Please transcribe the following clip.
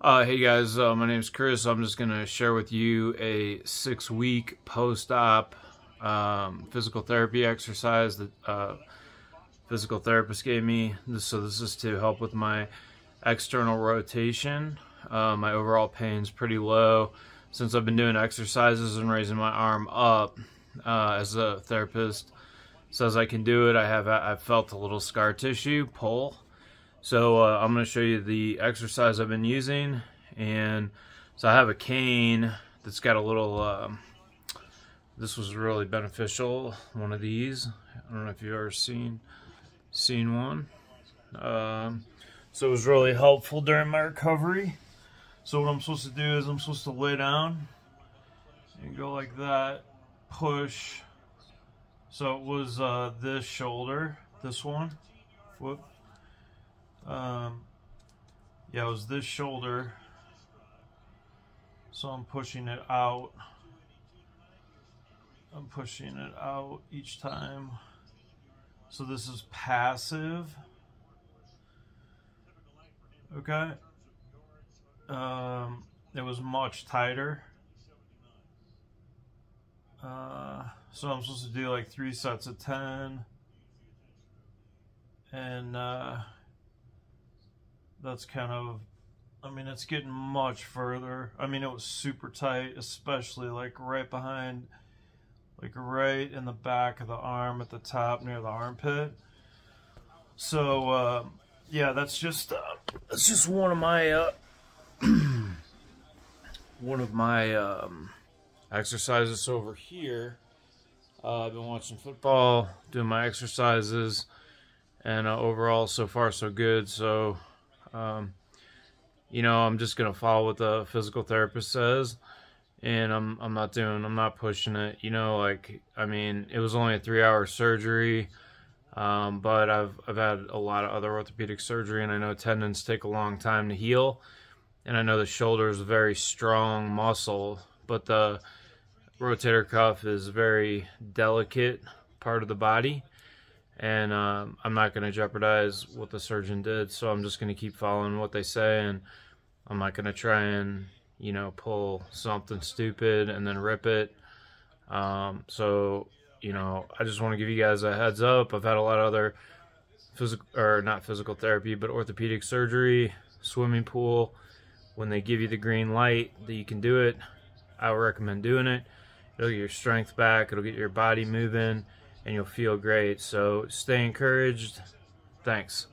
Hey guys, my name's Chris. I'm just going to share with you a 6-week post-op physical therapy exercise that physical therapist gave me. This is to help with my external rotation. My overall pain's pretty low. Since I've been doing exercises and raising my arm up, as a therapist says I can do it, I've felt a little scar tissue pull. So I'm going to show you the exercise I've been using. And so I have a cane that's got a little, this was really beneficial, one of these. I don't know if you've ever seen one. So it was really helpful during my recovery. So what I'm supposed to do is I'm supposed to lay down and go like that, push. So it was this shoulder, this one, whoop. Yeah, it was this shoulder, so I'm pushing it out. I'm pushing it out each time. So this is passive. Okay. It was much tighter. So I'm supposed to do like 3 sets of 10. And that's kind of, I mean, it's getting much further. I mean, it was super tight, especially like right behind, like right in the back of the arm at the top near the armpit. So yeah, that's just one of my exercises over here. I've been watching football, doing my exercises, and overall so far so good. So you know, I'm just gonna follow what the physical therapist says, and I'm not pushing it. You know, like, I mean, it was only a 3-hour surgery, but I've had a lot of other orthopedic surgery, and I know tendons take a long time to heal, and I know the shoulder is a very strong muscle, but the rotator cuff is a very delicate part of the body. And I'm not going to jeopardize what the surgeon did, so I'm just going to keep following what they say, and I'm not going to try and, you know, pull something stupid and then rip it. So, you know, I just want to give you guys a heads up. I've had a lot of other not physical therapy, but orthopedic surgery, swimming pool. When they give you the green light that you can do it, I would recommend doing it. It'll get your strength back. It'll get your body moving, and you'll feel great. So stay encouraged. Thanks.